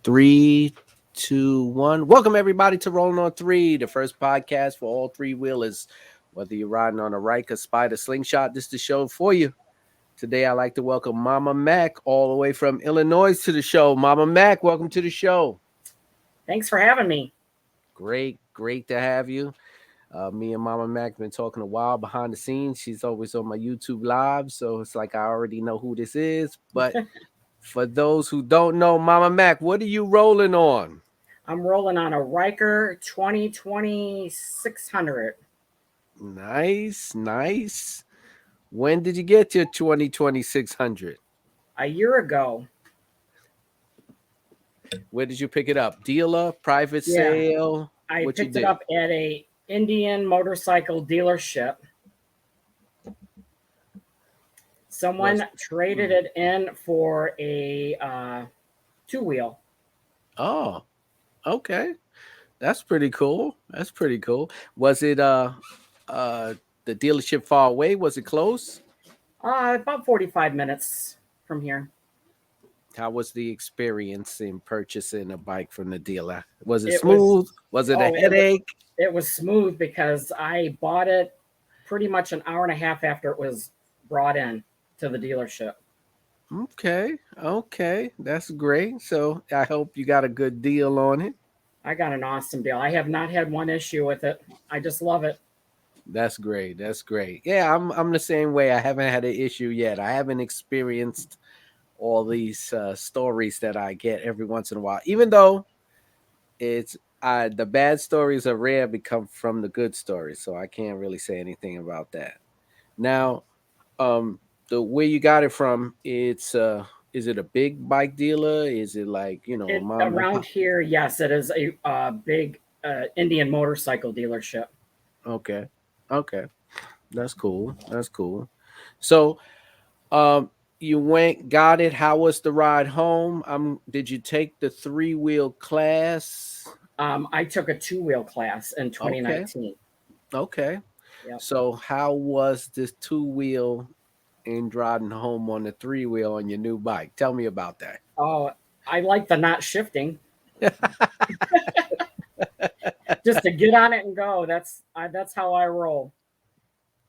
Three, two, one. Welcome everybody to Rolling on Three, the first podcast for all three wheelers. Whether you're riding on a Ryker, Spider, Slingshot, this is the show for you. Today, I'd like to welcome Mama Mac all the way from Illinois to the show. Mama Mac, welcome to the show. Thanks for having me. Great to have you. Me and Mama Mac been talking a while behind the scenes. She's always on my YouTube live, so it's like I already know who this is. But for those who don't know, Mama Mac, what are you rolling on? I'm rolling on a Ryker 2020 600. Nice. When did you get your 2020 600? A year ago. Where did you pick it up? Dealer, private Yeah, sale? I What you picked it did? up at a Indian motorcycle dealership. Someone Was traded it in for a two-wheel. Oh, okay. That's pretty cool. Was it uh the dealership far away? Was it close? About 45 minutes from here. How was the experience in purchasing a bike from the dealer? Was it It was smooth? Was it a oh, headache? it was smooth because I bought it pretty much an hour and a half after it was brought in to the dealership. Okay. That's great. So I hope you got a good deal on it. I got an awesome deal. I have not had one issue with it. I just love it. That's great. Yeah, I'm the same way. I haven't had an issue yet. I haven't experienced all these stories that I get every once in a while. Even though it's the bad stories are rare, become from the good stories. So I can't really say anything about that. Now, um, the where you got it from, it's is it a big bike dealer? Is it like a It mom and around pop? here, yes, it is a big Indian motorcycle dealership. Okay, okay, that's cool. So, um, you went, got it. How was the ride home? Did you take the three-wheel class? I took a two-wheel class in Okay, 2019. okay. Yep. So, how was this two-wheel in driving home on the three-wheel on your new bike? Tell me about that. Oh, I like the not shifting, just to get on it and go. That's how I roll.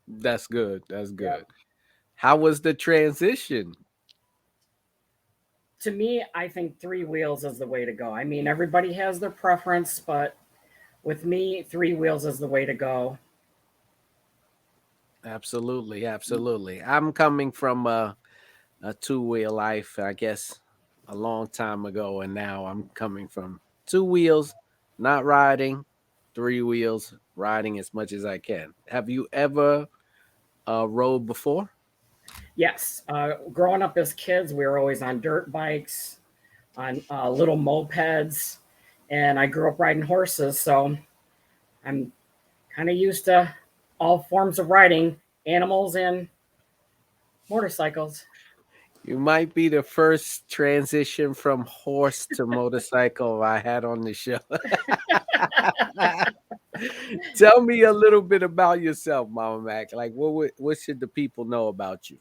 That's good. That's Yep. good. How was the transition? To me, I think three wheels is the way to go. I mean, everybody has their preference, but with me, three wheels is the way to go. Absolutely. I'm coming from a two-wheel life, I guess, a long time ago, and now I'm coming from two wheels, not riding, three wheels, riding as much as I can. Have you ever rode before? Yes, growing up as kids, we were always on dirt bikes, on little mopeds, and I grew up riding horses, so I'm kind of used to all forms of riding, animals and motorcycles. You might be the first transition from horse to motorcycle I had on the show. Tell me a little bit about yourself, Mama Mac. Like, what should the people know about you?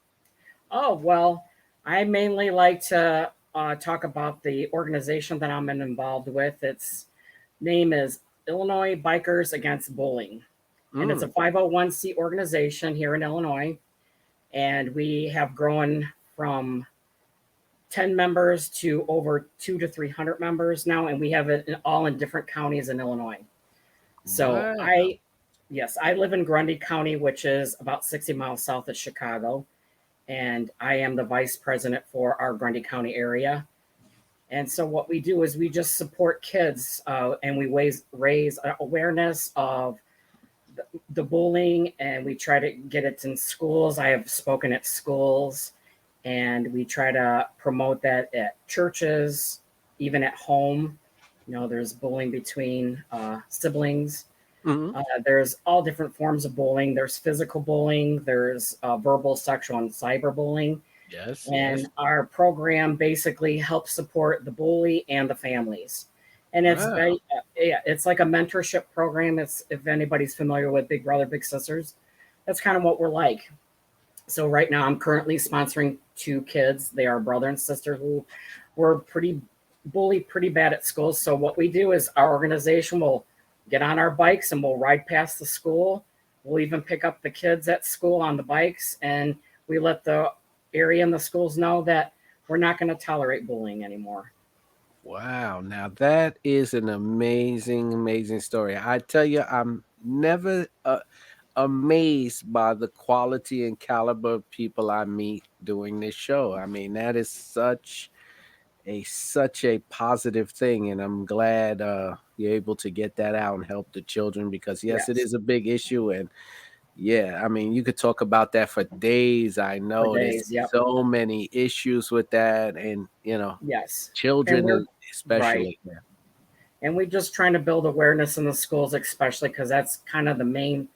Oh, well, I mainly like to talk about the organization that I'm involved with. Its name is Illinois Bikers Against Bullying, and it's a Mm, 501c organization here in Illinois. And we have grown from 10 members to over 2 to 300 members now, and we have it all in different counties in Illinois. So wow. yes, I live in Grundy County, which is about 60 miles south of Chicago, and I am the vice president for our Grundy County area. And so what we do is we just support kids, and we raise awareness of the bullying, and we try to get it in schools. I have spoken at schools, and we try to promote that at churches, even at home. There's bullying between siblings. Hmm. There's all different forms of bullying. There's physical bullying. There's verbal, sexual, and cyberbullying. Yes. And our program basically helps support the bully and the families. And it's Wow. very, yeah, it's like a mentorship program. It's, if anybody's familiar with Big Brother, Big Sisters, that's kind of what we're like. So right now, I'm currently sponsoring two kids. They are brother and sister who were pretty bullied pretty bad at school. So what we do is our organization will get on our bikes and we'll ride past the school. We'll even pick up the kids at school on the bikes, and we let the area and the schools know that we're not going to tolerate bullying anymore. Wow. Now that is an amazing, amazing story. I tell you, I'm never amazed by the quality and caliber of people I meet doing this show. I mean, that is such a positive thing, and I'm glad you're able to get that out and help the children because yes, it Yes, is a big issue. And yeah, I mean, you could talk about that for days. I for know there's days. Yep. so many issues with that, and Yes. And children we're right. especially. Yeah. And we're just trying to build awareness in the schools, especially because that's kind of the main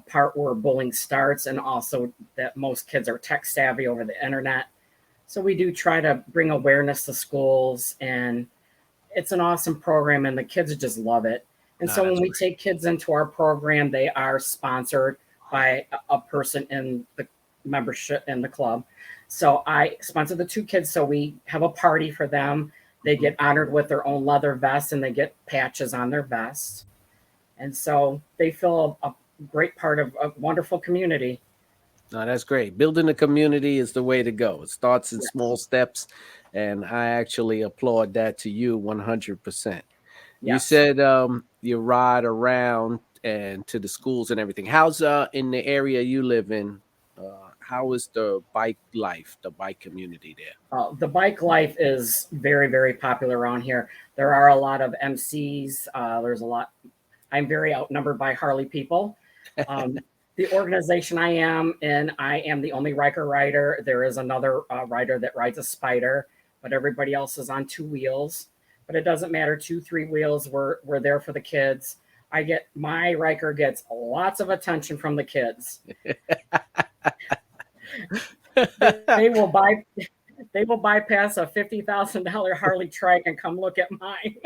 part where bullying starts, and also that most kids are tech savvy over the internet. So we do try to bring awareness to schools, and it's an awesome program, and the kids just love it. And No, so when that's we great. take kids into our program, they are sponsored by a person in the membership in the club. So I sponsor the two kids, so we have a party for them. They Mhm. get honored with their own leather vests, and they get patches on their vests. And so they feel a great part of a wonderful community. No, that's great. Building a community is the way to go. It starts in small Yes. steps, and I actually applaud that to you 100%. You Yes. said you ride around and to the schools and everything. How's in the area you live in? How is the bike life, the bike community there? The bike life is very, very popular around here. There are a lot of MCs. There's a lot. I'm very outnumbered by Harley people. Um, the organization I am in, I am the only Riker rider. There is another rider that rides a Spider, but everybody else is on two wheels. But it doesn't matter, two, three wheels. We're there for the kids. My Riker gets lots of attention from the kids. They will buy they will bypass a $50,000 Harley trike and come look at mine.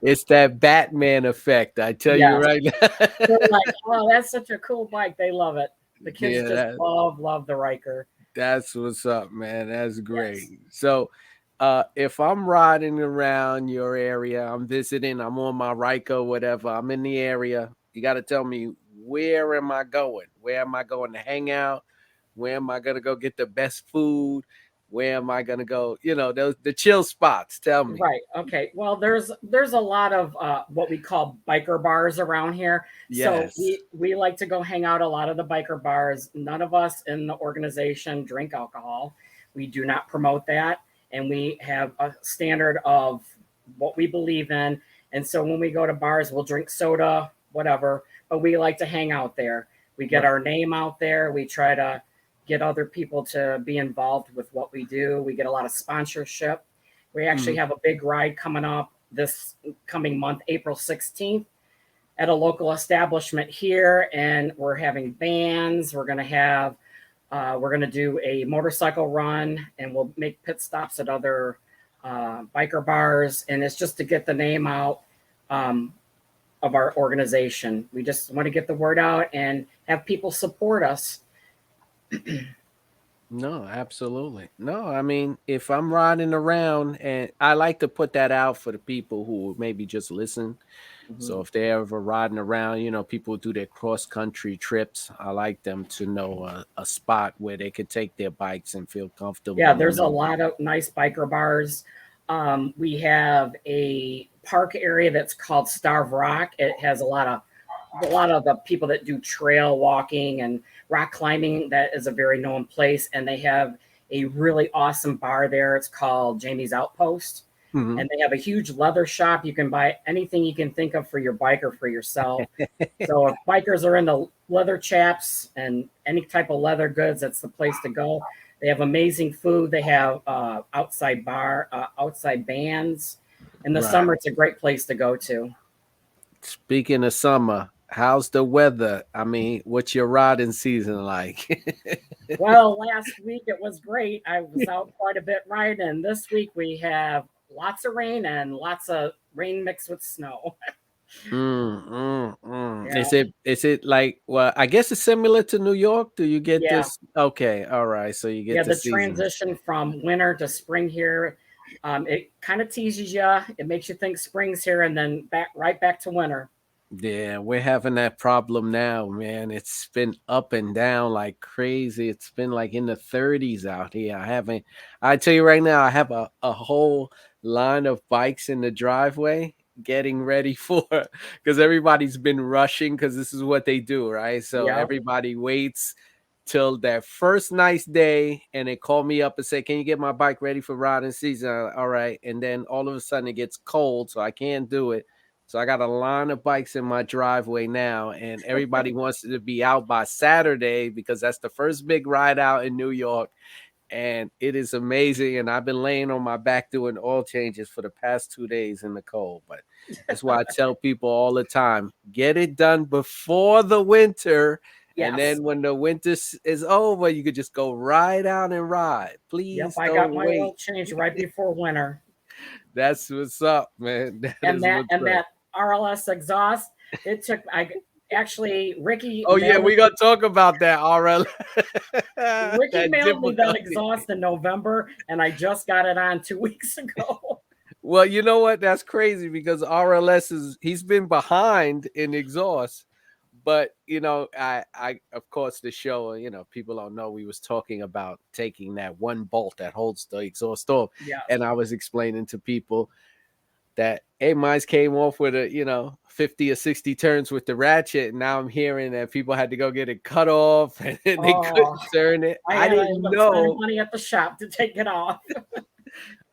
It's that Batman effect. I tell you Yes. right now. They're like, oh, that's such a cool bike. They love it. The kids Yeah, just love the Riker. that's what's up, man. That's great. Yes. So, if I'm riding around your area, I'm visiting, I'm on my Ryko, whatever, I'm in the area, you got to tell me where am I going? Where am I going to hang out? Where am I going to go get the best food? Where am I going to go? Those the chill spots. Tell me. Right. Okay. Well, there's a lot of what we call biker bars around here. So Yes. we like to go hang out a lot of the biker bars. None of us in the organization drink alcohol. We do not promote that, and we have a standard of what we believe in. And so when we go to bars, we'll drink soda, whatever, but we like to hang out there. We get Right. our name out there. We try to get other people to be involved with what we do. We get a lot of sponsorship. We actually Mhm. have a big ride coming up this coming month, April 16th, at a local establishment here. And we're having bands. We're going to do a motorcycle run, and we'll make pit stops at other biker bars. And it's just to get the name out um, of our organization. We just want to get the word out and have people support us. No, absolutely. No, I mean, if I'm riding around, and I like to put that out for the people who maybe just listen. So Mhm. if they're ever riding around, people do their cross country trips. I like them to know a spot where they could take their bikes and feel Yeah, comfortable and there's a know. lot of nice biker bars. We have a park area that's called Starve Rock. It has a lot of the people that do trail walking and rock climbing. That is a very known place, and they have a really awesome bar there. It's called Jamie's Outpost, Mhm. and they have a huge leather shop. You can buy anything you can think of for your bike or for yourself. So if bikers are into leather chaps and any type of leather goods, that's the place to go. They have amazing food. They have outside bands. In the Right. summer, it's a great place to go to. Speaking of summer, how's the weather? I mean, what's your riding season like? Well, last week it was great. I was out quite a bit riding. And this week we have lots of rain and lots of rain mixed with snow. Yeah, Is it like, well, I guess it's similar to New York. Do you get yeah, this? Okay, all right. So you get yeah. the The seasons. transition from winter to spring here. It kind of teases you. It makes you think spring's here, and then right back to winter. Yeah, we're having that problem now, man. It's been up and down like crazy. It's been like in the 30s out here. I tell you right now, I have a whole line of bikes in the driveway getting ready for, because everybody's been rushing because this is what they do, right? So Yep. everybody waits till that first nice day and they call me up and say, "Can you get my bike ready for riding season?" All right. And then all of a sudden it gets cold, so I can't do it. So I got a line of bikes in my driveway now, and everybody wants to be out by Saturday because that's the first big ride out in New York. And it is amazing. And I've been laying on my back doing oil changes for the past 2 days in the cold. But that's why I tell people all the time, get it done before the winter. And Yes. then when the is over, you could just go right out and ride. Yep. Please I got don't my wait. oil change right before winter, That's what's up, man. That is what's and up. that RLS exhaust. It took. I actually Ricky Oh yeah, mailed we it. gonna talk about that, RL. Ricky That mailed me that difficulty. exhaust in November, and I just got it on 2 weeks ago. Well, you know what? That's crazy because RLS he's been behind in exhaust. But I of course the show, people don't know we was talking about taking that one bolt that holds the exhaust off, Yes. and I was explaining to people that hey, mine came off with 50 or 60 turns with the ratchet, and now I'm hearing that people had to go get it cut off and they Oh, couldn't turn it. I had to end up spending money at the shop to take it off.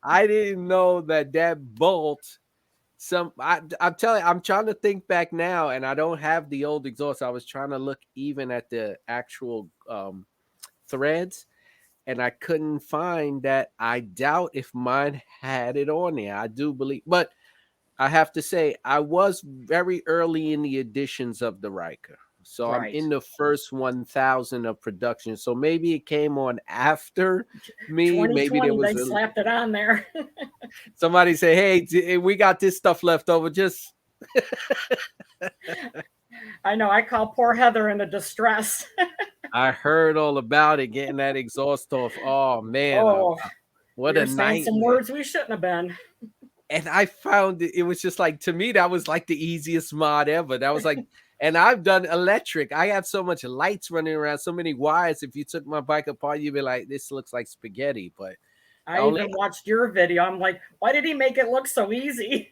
I didn't know that bolt. I'm telling you, I'm trying to think back now, and I don't have the old exhaust. I was trying to look even at the actual threads, and I couldn't find that. I doubt if mine had it on there. I do believe, but I have to say I was very early in the editions of the Riker. So I'm Right. in the first 1,000 of production. So maybe it came on after me. Maybe there 2020, was they slapped it on there. somebody say, "Hey, we got this stuff left over. Just." I know. I call poor Heather in a distress. I heard all about it, getting that exhaust off. Oh man, Oh, what we a were saying some nightmare! words we shouldn't have been. And I found it was just like, to me, that was like the easiest mod ever. That was like, and I've done electric. I have so much lights running around, so many wires. If you took my bike apart, you'd be like, this looks like spaghetti. But I only even watched your video. I'm like, why did he make it look so easy?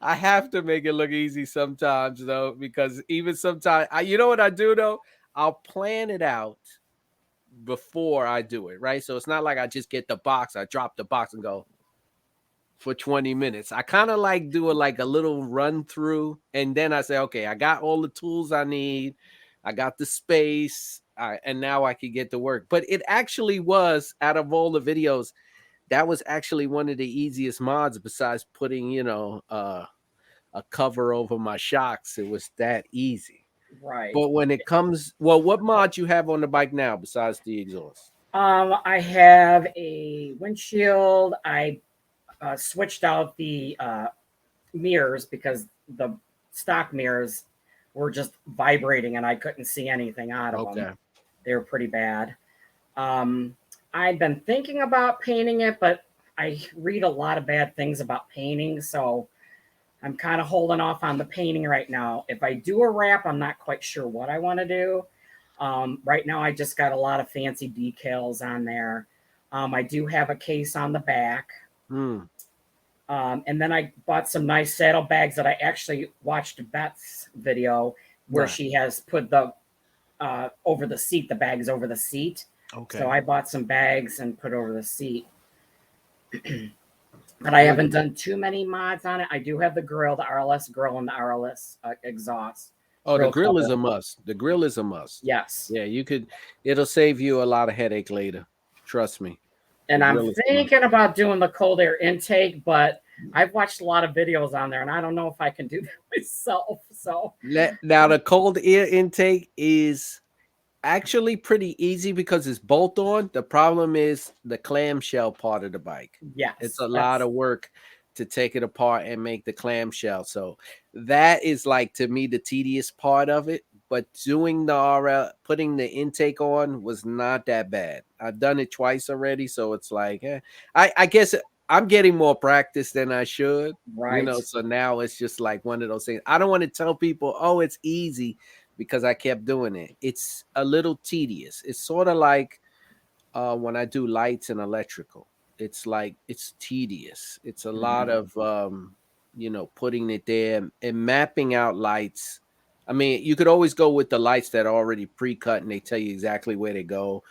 I have to make it look easy sometimes, though, because even sometimes, you know what I do though? I'll plan it out before I do it, right? So it's not like I just get the box, I drop the box and go for 20 minutes. I kind of like do it like a little run through, and then I say, okay, I got all the tools I need, I got the space, and now I can get to work. But it actually was, out of all the videos, that was actually one of the easiest mods besides putting, a cover over my shocks. It was that easy. Right. But when it comes, well, what mod you have on the bike now besides the exhaust? I have a windshield. I switched out the mirrors because the stock mirrors were just vibrating and I couldn't see anything out of them. Okay. They were pretty bad. Um, I'd been thinking about painting it, but I read a lot of bad things about painting, so I'm kind of holding off on the painting right now. If I do a wrap, I'm not quite sure what I want to do. Right now, I just got a lot of fancy decals on there. I do have a case on the back. Hmm. And then I bought some nice saddlebags that I actually watched Beth's video where Right. she has put the over the seat, the bags over the seat. So Okay. I bought some bags and put over the seat. But I What? haven't done too many mods on it. I do have the grill, the RLS grill, and the RLS exhaust Oh, the grill grill is cover. a must. The grill is a must. Yes. Yeah, you could. It'll save you a lot of headache later. Trust me. The And I'm grill is a must. thinking about doing the cold air intake, but I've watched a lot of videos on there and I don't know if I can do that myself. So, Now the cold air intake is actually pretty easy because it's bolt on. The problem is the clamshell part of the bike. It's yes, a lot that's of work to take it apart and make the clamshell. So that is like, to me, the tedious part of it. but doing the RL, putting the intake on was not that bad. I've done it twice already, so it's like, I guess I'm getting more practice than I should, Right. so now it's just like one of those things. I don't want to tell people, oh, it's easy because I kept doing it. It's a little tedious. It's sort of like when I do lights and electrical. It's like it's tedious. It's a lot Hmm. of putting it there and mapping out lights. I mean, you could always go with the lights that are already pre-cut and they tell you exactly where they go,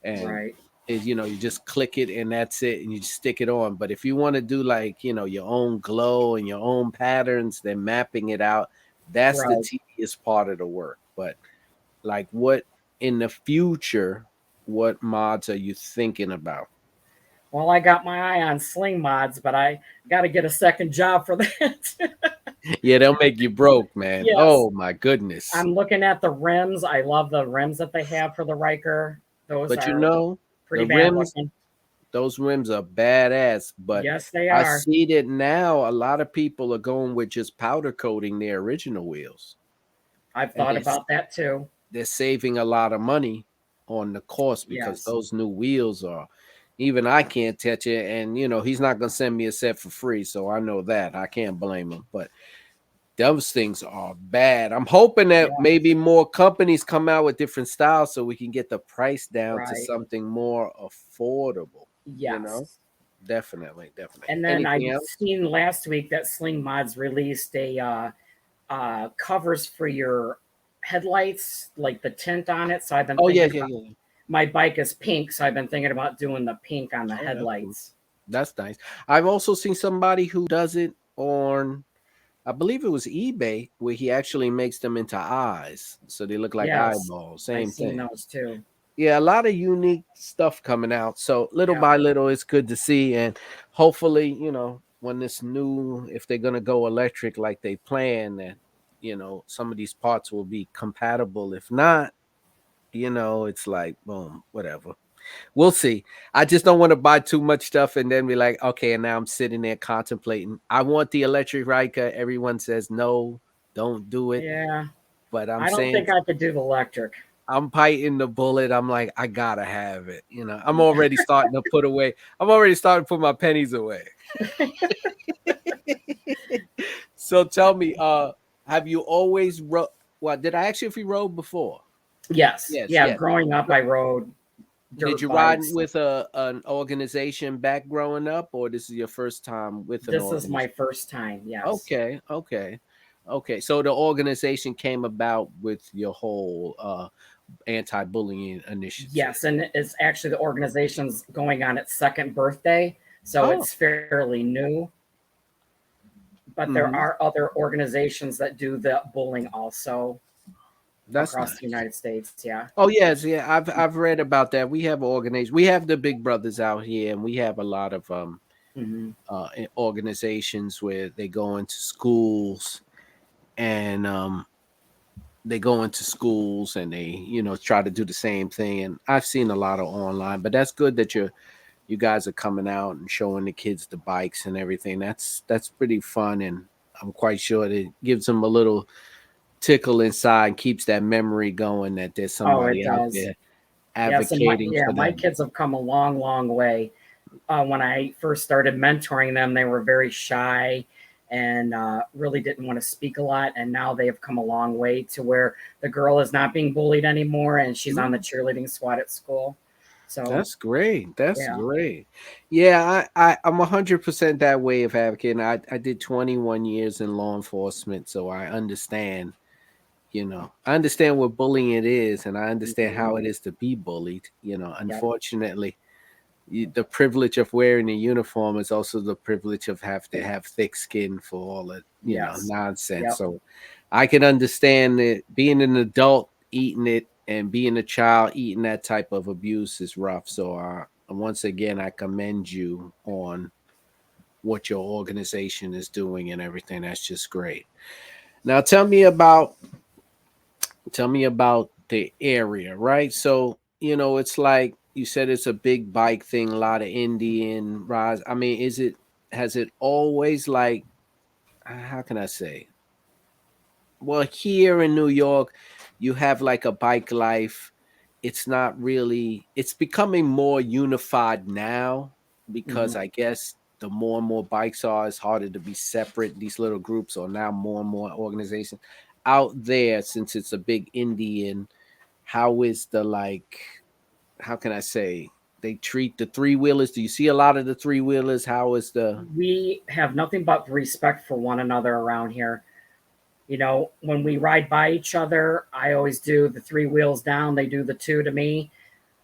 and Right. you just click it and that's it, and you just stick it on. But if you want to do like your own glow and your own patterns, then mapping it out, that's the Right. tedious part of the work. But like what in the future, what mods are you thinking about? Well, I got my eye on sling mods, but I got to get a second job for that. Yeah, they'll make you broke, man. Yes. Oh my goodness. I'm looking at the rims. I love the rims that they have for the Riker. Those But are the pretty bad rims, looking. those rims are badass. But Yes, they I are. see that now a lot of people are going with just powder coating their original wheels. I've And thought about that too. they're saving a lot of money on the cost because Yes. those new wheels are, even I can't touch it. And he's not gonna send me a set for free, so I know that. I can't blame him. But those things are bad. I'm hoping that Yeah. maybe more companies come out with different styles so we can get the price down to Right. something more affordable. You know, Yes. definitely, definitely. And then I Anything else? seen last week that Sling Mods released a covers for your headlights, like the tint on it. So I've been Oh yeah, thinking yeah, about, yeah. my bike is pink, so I've been thinking about doing the pink on the Oh, that's cool. headlights. That's nice. I've also seen somebody who does it on, I believe it was eBay, where he actually makes them into eyes, so they look like Yes, eyeballs. I Same seen thing. those too. Yeah, a lot of unique stuff coming out. So little Yeah. by little, it's good to see, and hopefully, when this new, if they're gonna go electric like they plan, that some of these parts will be compatible. If not, it's like boom, whatever. We'll see. I just don't want to buy too much stuff and then be like, okay, and now I'm sitting there contemplating. I want the electric Riker. Everyone says no, don't do it. Yeah. But I'm I don't saying think I could do the electric. I'm biting the bullet. I'm like, I gotta have it. I'm Yeah. already starting to put away. I'm already starting to put my pennies away. So tell me, have you always rode? Well, did I ask you if you rode before? Yes. Yes, Yeah. yes. Growing up, I rode Did dirt you ride bikes. with an organization back growing up, or this is your first time with an This is my organization? first time. Yes. Okay, okay, okay. So the organization came about with your whole anti-bullying initiative. Yes. And it's actually the organization's going on its second birthday. So Oh, it's fairly new. But there hmm, are other organizations that do the bullying also that's across the nice. United States. Yeah. Oh yes, yeah. I've read about that. We have organizations. We have the Big Brothers out here, and we have a lot of Hmm. organizations where they go into schools and they go into schools and they try to do the same thing. And I've seen a lot of online, but that's good that you guys are coming out and showing the kids the bikes and everything. That's pretty fun, and I'm quite sure it gives them a little tickle inside and keeps that memory going that there's Oh, it somebody out does. there Yes, and advocating for my them. kids have come a long, long way. When I first started mentoring them, they were very shy and really didn't want to speak a lot. And now they have come a long way to where the girl is not being bullied anymore, and she's on the Mm, cheerleading squad at school. So that's great. That's yeah. great. Yeah, I'm 100% that way of advocating. I did 21 years in law enforcement, so I understand. I understand what bullying it is, and I understand Mhm. how it is to be bullied. Yep. Unfortunately, the privilege of wearing a uniform is also the privilege of have to have thick skin for all the Yes. nonsense. Yep. So I can understand that being an adult eating it and being a child eating that type of abuse is rough. So once again, I commend you on what your organization is doing and everything. That's just great. Now tell me about the area, right? So, it's like you said it's a big bike thing, a lot of Indian rides. I mean, has it always like how can I say? Well, here in New York, you have like a bike life. It's not really, it's becoming more unified now because Hmm. I guess the more and more bikes are, it's harder to be separate. These little groups are now more and more organizations out there. Since it's a big Indian, how is the like, how can I say, they treat the three wheelers? Do you see a lot of the three wheelers? How is the We have nothing but respect for one another around here. You know, when we ride by each other, I always do the three wheels down. They do the two to me.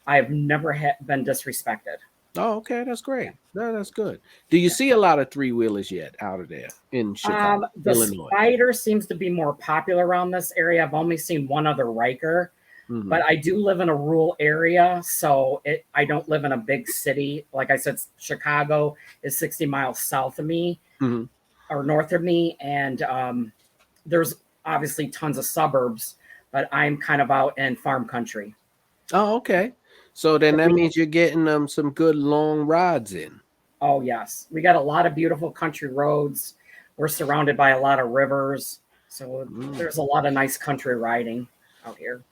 I've never been disrespected. Oh, okay, that's Yeah. great. No, that's good. Do you Yeah. see a lot of three wheelers yet out of there in Chicago, The Illinois? spider seems to be more popular around this area. I've only seen one other Riker, Hmm. but I do live in a rural area, so I don't live in a big city. Like I said, Chicago is 60 miles south of me Hmm. or north of me, and there's obviously tons of suburbs, but I'm kind of out in farm country. Oh, okay. So then So that we, means you're getting some good long rides in. oh yes, we got a lot of beautiful country roads. We're surrounded by a lot of rivers, so Mm. there's a lot of nice country riding out here.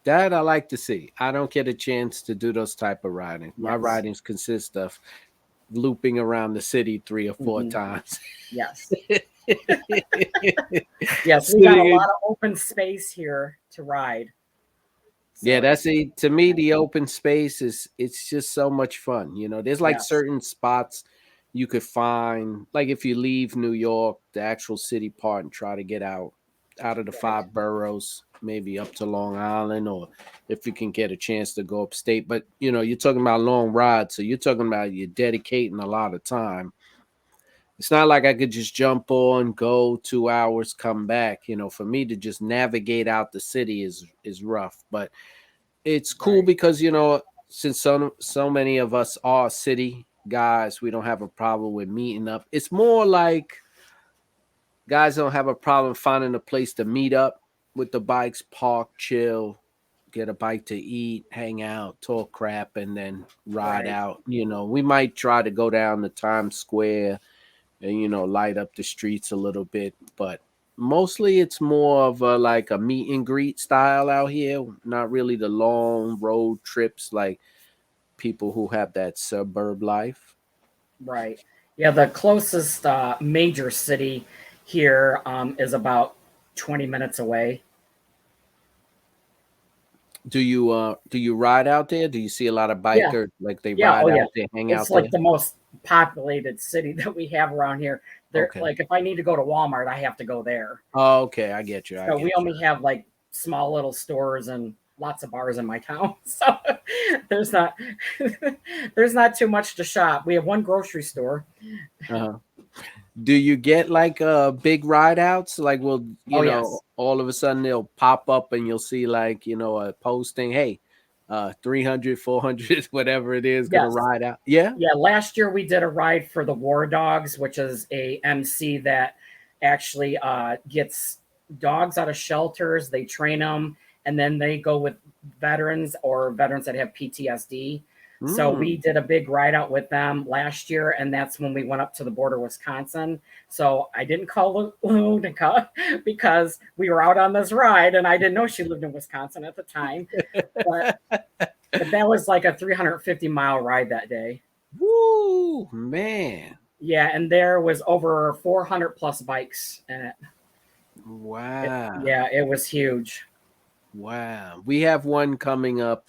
That I like to see. I don't get a chance to do those type of riding. My Yes. ridings consist of looping around the city 3 or 4 Hmm. times. Yes. Yes, we got a Sitting lot in, of open space here to ride. yeah, So that's it. To me, nice. the open space is it's just so much fun. There's like Yes. certain spots you could find, like if you leave New York, the actual city part, and try to get out of the Right. five boroughs, maybe up to Long Island, or if you can get a chance to go upstate. But you're talking about long rides, so you're talking about you're dedicating a lot of time. It's not like I could just jump on, go 2 hours, come back. For me to just navigate out the city is rough, but it's cool Right. because since so many of us are city guys, we don't have a problem with meeting up. It's more like guys don't have a problem finding a place to meet up with the bikes, park, chill, get a bite to eat, hang out, talk crap, and then ride Right. out. We might try to go down to Times Square and light up the streets a little bit, but mostly it's more of a like a meet and greet style out here, not really the long road trips like people who have that suburb life. Right. Yeah, the closest major city here is about 20 minutes away. Do you ride out there? Do you see a lot of Yeah. bikers like they Yeah. ride Oh, yeah. out there, hang It's out there? like the most populated city that we have around here. There, Okay. like, if I need to go to Walmart, I have to go there. Oh, okay, I get you. I So we get you. only have like small little stores and lots of bars in my town. So there's not there's not too much to shop. We have one grocery store. Uh-huh. Do you get like big ride outs? Like, will Oh yes. all of a sudden they'll pop up and you'll see like, a posting, hey, 300, 400, whatever it is, gonna Yes. ride out. Yeah. Yeah, last year we did a ride for the War Dogs, which is a MC that actually gets dogs out of shelters. They train them, and then they go with veterans or veterans that have PTSD. So we Mm. did a big ride out with them last year, and that's when we went up to the border of Wisconsin. So I didn't call Lunica because we were out on this ride, and I didn't know she lived in Wisconsin at the time. But that was like a 350-mile ride that day. Woo, man. Yeah, and there was over 400 plus bikes in it. Wow. Yeah, it was huge. Wow. We have one coming up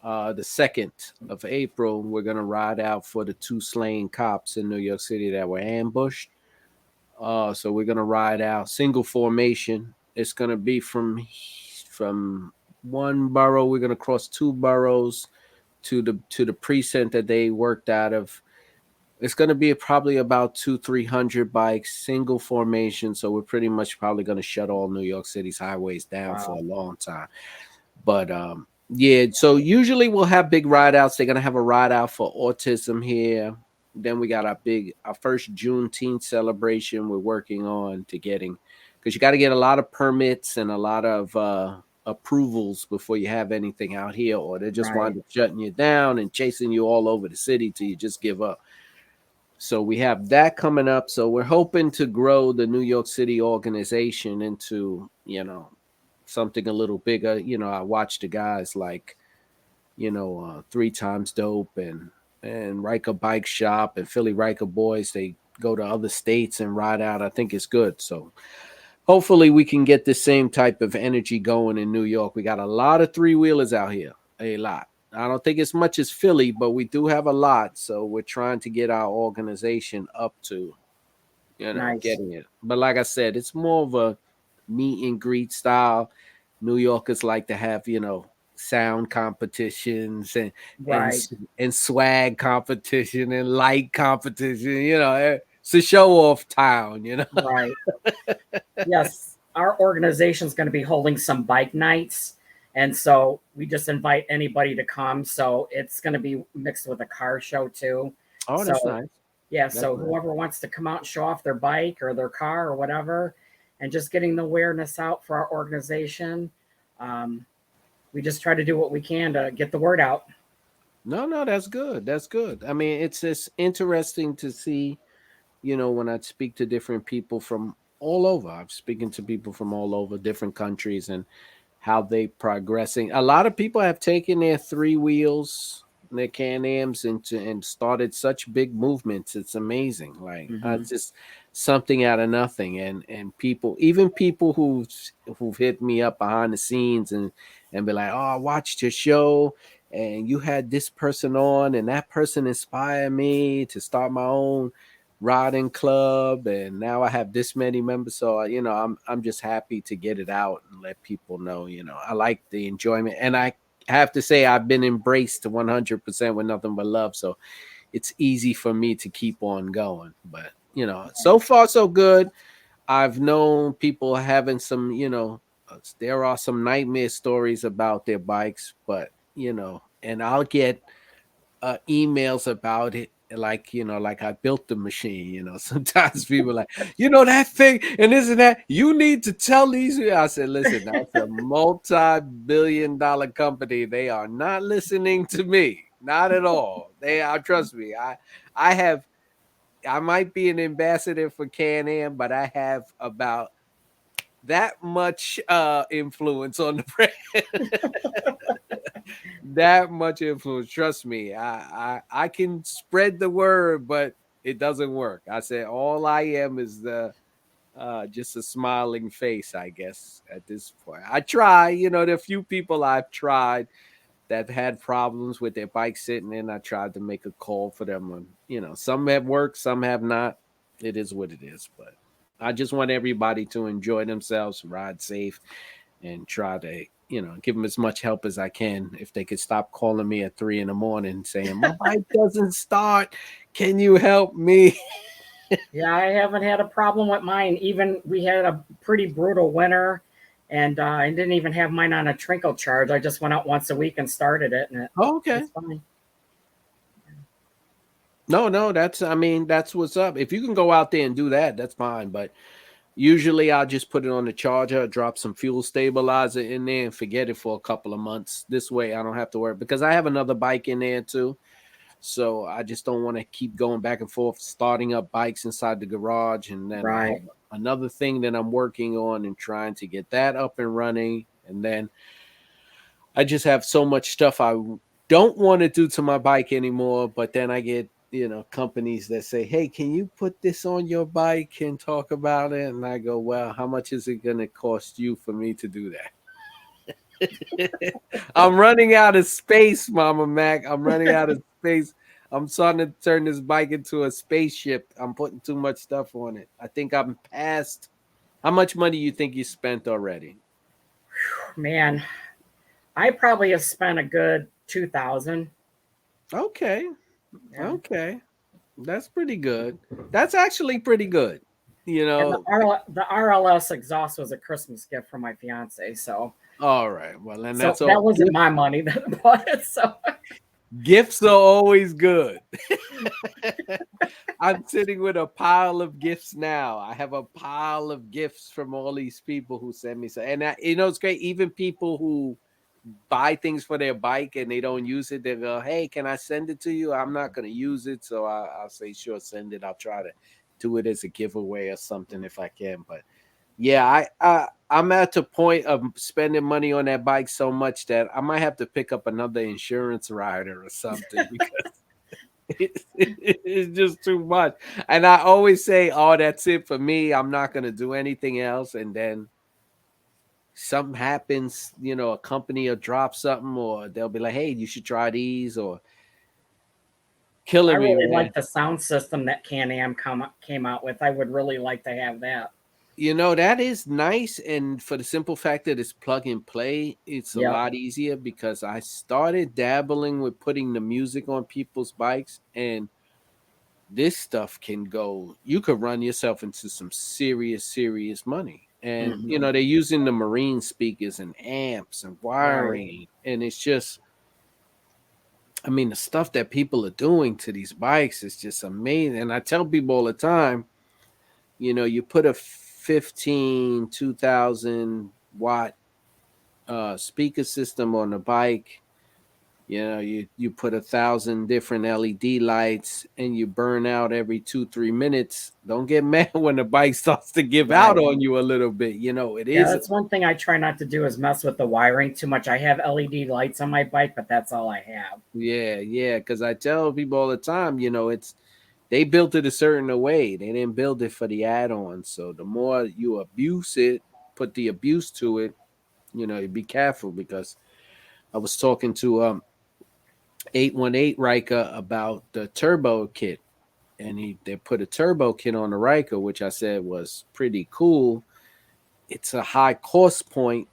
the 2nd of April. We're gonna ride out for the two slain cops in New York City that were ambushed. So we're gonna ride out single formation. It's gonna be from one borough. We're gonna cross two boroughs to the precinct that they worked out of. It's gonna be probably about 200-300 bikes, single formation. So we're pretty much probably gonna shut all New York City's highways down for Wow. a long time. But yeah, so usually we'll have big ride outs. They're gonna have a ride out for autism here. Then we got our first Juneteenth celebration we're working on to getting, because you got to get a lot of permits and a lot of approvals before you have anything out here, or they just Right. wind up shutting you down and chasing you all over the city till you just give up. So we have that coming up. So we're hoping to grow the New York City organization into, something a little bigger. I watch the guys like, Three Times Dope and Riker Bike Shop and Philly Riker Boys. They go to other states and ride out. I think it's good. So hopefully we can get the same type of energy going in New York. We got a lot of three wheelers out here, a lot. I don't think as much as Philly, but we do have a lot. So we're trying to get our organization up to, Nice. getting it. But like I said, it's more of a meet and greet style. New Yorkers like to have, sound competitions and Right. and swag competition and light competition. It's a show off town. Right. Yes, our organization is going to be holding some bike nights. And so we just invite anybody to come. So it's going to be mixed with a car show too. Oh, that's So, nice. yeah, That's so nice. whoever wants to come out and show off their bike or their car or whatever, and just getting the awareness out for our organization. Um, we just try to do what we can to get the word out. No, no, that's good. That's good. I mean, it's just interesting to see, when I speak to different people from all over. I'm speaking to people from all over different countries and how they progressing. A lot of people have taken their three wheels, their Can-Ams and started such big movements. It's amazing. Like Hmm. it's just something out of nothing. And people, even people who've hit me up behind the scenes and be like, "Oh, I watched your show and you had this person on and that person inspired me to start my own riding club, and now I have this many members." So I'm just happy to get it out and let people know. I like the enjoyment, and I have to say I've been embraced to 100% with nothing but love. So it's easy for me to keep on going. But so far so good. I've known people having some, there are some nightmare stories about their bikes, but and I'll get emails about it, like like I built the machine. Sometimes people are like, that thing and this and that, you need to tell these. I said, listen, that's a multi-billion-dollar company. They are not listening to me, not at all. They are, trust me. I might be an ambassador for Can Am, but I have about that much influence on the brand. That much influence. Trust me, I can spread the word, but it doesn't work. I said all I am is the just a smiling face, I guess. At this point, I try. There are a few people I've tried that had problems with their bike sitting in. I tried to make a call for them, and some have worked, some have not. It is what it is, but I just want everybody to enjoy themselves, ride safe, and try to give them as much help as I can. If they could stop calling me at 3 in the morning saying my bike doesn't start, can you help me? Yeah, I haven't had a problem with mine. Even we had a pretty brutal winter, and I didn't even have mine on a trickle charge. I just went out once a week and started it, and Oh, okay. it's fine. No, no, that's, I mean, that's what's up. If you can go out there and do that, that's fine. But usually I'll just put it on the charger, drop some fuel stabilizer in there, and forget it for a couple of months. This way I don't have to worry, because I have another bike in there too. So I just don't want to keep going back and forth, starting up bikes inside the garage. And then I have Right. another thing that I'm working on and trying to get that up and running. And then I just have so much stuff I don't want to do to my bike anymore. But then I get, companies that say, "Hey, can you put this on your bike and talk about it?" And I go, "Well, how much is it going to cost you for me to do that?" I'm running out of space, Mama Mac. I'm running out of space. I'm starting to turn this bike into a spaceship. I'm putting too much stuff on it. I think I'm past. How much money you think you spent already? Man, I probably have spent a good 2,000. Okay. Yeah. Okay. That's pretty good. That's actually pretty good. You And know, the RLS exhaust was a Christmas gift from my fiance, all right. Well, then so that's all. that wasn't my money that bought it. So Gifts are always good. I'm sitting with a pile of gifts now. I have a pile of gifts from all these people who send me. So, and it's great. Even people who buy things for their bike and they don't use it, they go, "Hey, can I send it to you? I'm not going to use it." So I'll say, "Sure, send it." I'll try to do it as a giveaway or something if I can. But Yeah, I'm at the point of spending money on that bike so much that I might have to pick up another insurance rider or something because it's just too much. And I always say, "Oh, that's it for me. I'm not gonna do anything else." And then something happens, a company will drop something, or they'll be like, "Hey, you should try these," or I killing me, really man. like the sound system that Can Am came out with. I would really like to have that. That is nice, and for the simple fact that it's plug and play, it's a Yep. lot easier because I started dabbling with putting the music on people's bikes, and this stuff can go. You could run yourself into some serious, serious money. And Hmm. they're using the marine speakers and amps and Right. wiring, and it's just, I mean, the stuff that people are doing to these bikes is just amazing. And I tell people all the time, you put a 2000 watt speaker system on the bike. You put 1,000 different LED lights, and you burn out every 2-3 minutes. Don't get mad when the bike starts to give out Right. on you a little bit. It Yeah, is. that's one thing I try not to do is mess with the wiring too much. I have LED lights on my bike, but that's all I have. Yeah, yeah. Because I tell people all the time, it's they built it a certain way. They didn't build it for the add-ons. So the more you abuse it, put the abuse to it, you be careful because I was talking to 818 Riker about the turbo kit, and they put a turbo kit on the Riker, which I said was pretty cool. It's a high cost point.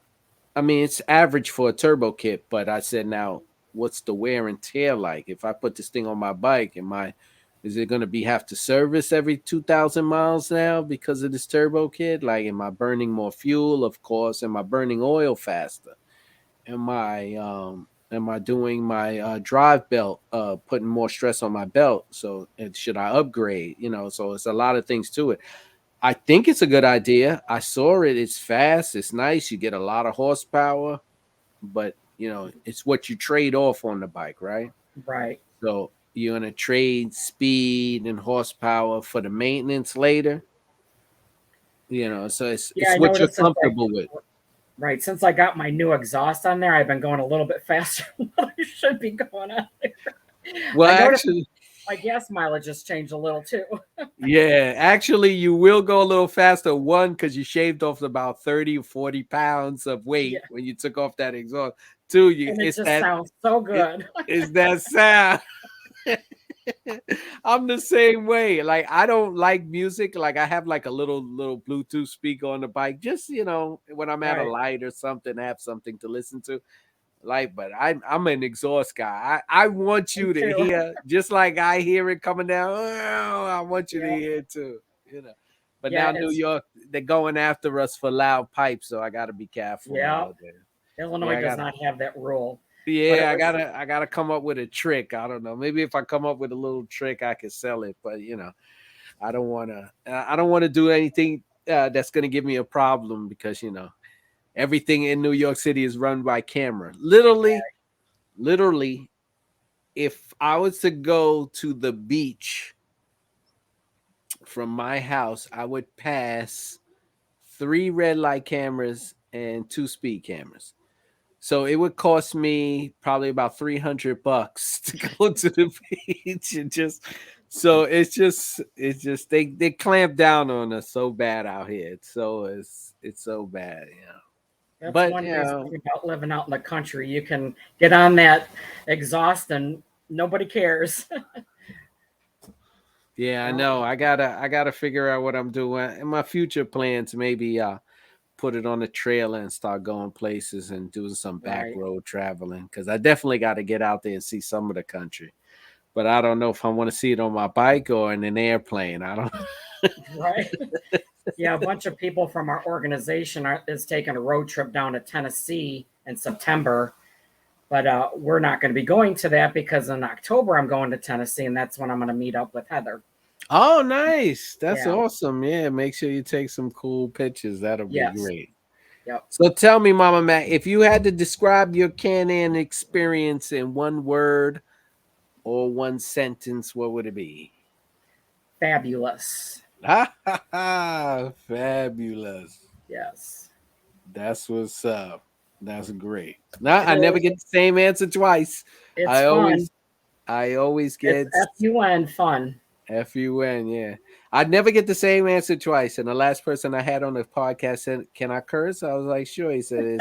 I mean, it's average for a turbo kit, but I said, now, what's the wear and tear like? If I put this thing on my bike, is it going to be have to service every 2,000 miles now because of this turbo kit? Like, am I burning more fuel? Of course. Am I burning oil faster? Am I doing my drive belt, putting more stress on my belt? So, should I upgrade? So it's a lot of things to it. I think it's a good idea. I saw it. It's fast. It's nice. You get a lot of horsepower, but it's what you trade off on the bike, right? Right. So you're gonna trade speed and horsepower for the maintenance later. So it's Yeah, it's I what you're noticed comfortable with. since I got my new exhaust on there, I've been going a little bit faster than what I should be going on there. Well, I noticed actually, my gas mileage has changed a little too. yeah, actually, you will go a little faster. One, because you shaved off about 30 or 40 pounds of Yeah, weight when you took off that exhaust. Two, you and it just sounds so good. it's that sound. I'm the same way. Like, I don't like music. Like, I have like a little Bluetooth speaker on the bike, just when I'm at a Right. light or something, I have something to listen to. Like, but I'm an exhaust guy. I want Me you to too. hear just like I hear it coming down. "Oh," I want you to Yeah. hear it too. You know. But Yeah, now New York, they're going after us for loud pipes, so I got to be careful yeah. nowadays. Illinois Yeah, I does got. not have that rule. But it Yeah, I was gotta I gotta come up with a trick. I don't know. Maybe if I come up with a little trick, I can sell it. But I don't wanna do anything that's gonna give me a problem because everything in New York City is run by camera. Literally, if I was to go to the beach from my house, I would pass 3 red light cameras and 2 speed cameras. So it would cost me probably about $300 to go to the beach and just. So it's just they clamp down on us so bad out here. It's so bad. that's But one nice thing about living out in the country. You can get on that exhaust and nobody cares. yeah, I Yeah, know. I gotta figure out what I'm doing. In my future plans, maybe put it on a trailer and start going places and doing some back right. road traveling because I definitely got to get out there and see some of the country. But I don't know if I want to see it on my bike or in an airplane. I don't. Right. Yeah, a bunch of people from our organization is taking a road trip down to Tennessee in September, but we're not going to be going to that because in October I'm going to Tennessee, and that's when I'm going to meet up with Heather. Oh, nice! That's Yeah. awesome. Yeah, make sure you take some cool pictures. That'll be Yes. great. Yep. So tell me, Mama Mac, if you had to describe your Can-Am experience in one word or one sentence, what would it be? Fabulous. Ha ha ha! Fabulous. Yes, That's what's up. That's great. Now it I never is. get the same answer twice. It's I fun. always I always It's get FUN fun. FUN, yeah. I never get the same answer twice. And the last person I had on the podcast said, "Can I curse?" I was like, "Sure." He said,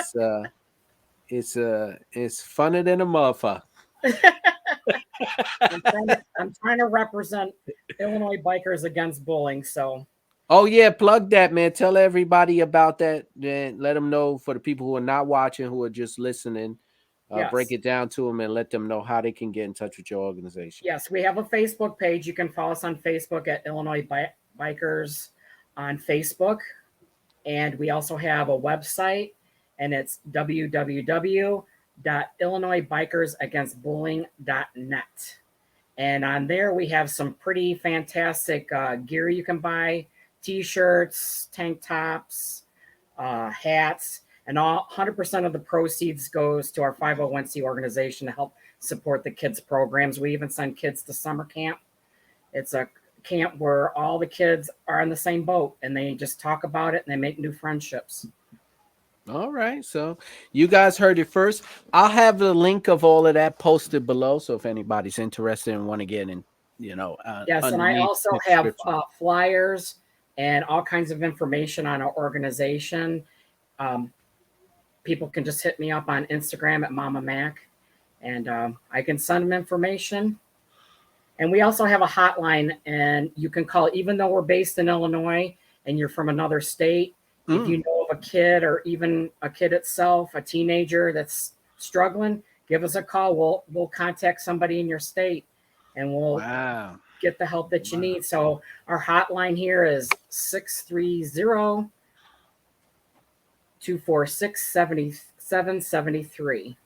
it's funner than a motherfucker." I'm trying to represent Illinois bikers against bullying. So Oh yeah, plug that, man. Tell everybody about that. Then let them know, for the people who are not watching, who are just listening. Break yes, it down to them and let them know how they can get in touch with your organization. yes, we have a Facebook page. You can follow us on Facebook at Bikers on Facebook, and we also have a website, and it's www.illinoisbikersagainstbullying.net. And on there, we have some pretty fantastic gear you can buy: t-shirts, tank tops, hats, and all 100% of the proceeds goes to our 501c organization to help support the kids programs. We even send kids to summer camp. It's a camp where all the kids are in the same boat and they just talk about it and they make new friendships. All right. So you guys heard it first. I'll have the link of all of that posted below. So if anybody's interested and want to get in, Yes, and I underneath also the have description. flyers and all kinds of information on our organization. Um, People can just hit me up on Instagram at Mama Mac, and I can send them information. And we also have a hotline, and you can call, even though we're based in Illinois and you're from another state. If Mm, you know of a kid or even a kid itself, a teenager that's struggling, give us a call. We'll contact somebody in your state, and we'll wow. get the help that you Wow. need. So our hotline here is 630-246-7773.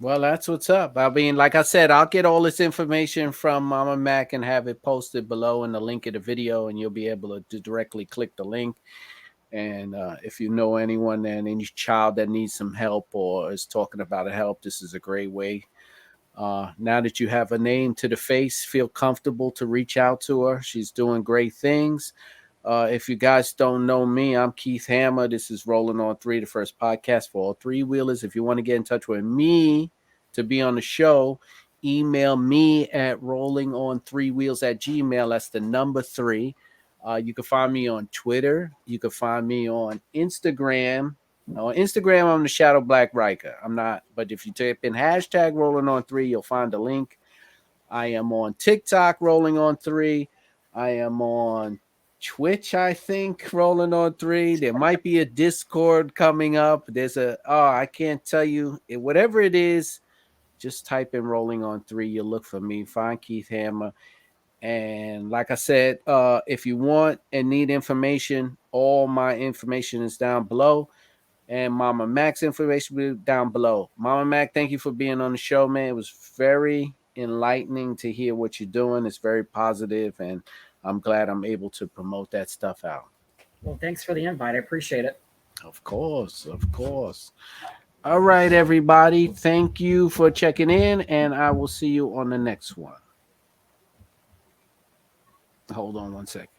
Well, that's what's up. I mean, like I said, I'll get all this information from Mama Mac and have it posted below in the link of the video, and you'll be able to directly click the link. And if you know anyone and any child that needs some help or is talking about a help, this is a great way. Now that you have a name to the face, feel comfortable to reach out to her. She's doing great things. If you guys don't know me, I'm Keith Hammer. This is Rolling on Three, the first podcast for all three wheelers. If you want to get in touch with me to be on the show, email me at rollingon3wheels at gmail. That's the number three. You can find me on Twitter. You can find me on Instagram. On Instagram, I'm the Shadow Black Riker. I'm not, but if you type in hashtag rolling on three, you'll find a link. I am on TikTok, rolling on three. I am on Twitch, I think, rolling on three. There might be a Discord coming up. I can't tell you. Whatever it is, just type in rolling on three. You'll look for me. Find Keith Hammer. And like I said, if you want and need information, all my information is down below. And Mama Mac's information will be down below. Mama Mac, thank you for being on the show, man. It was very enlightening to hear what you're doing. It's very positive, and I'm glad I'm able to promote that stuff out. Well, thanks for the invite. I appreciate it. Of course, of course. All right, everybody. Thank you for checking in, and I will see you on the next one. Hold on one second.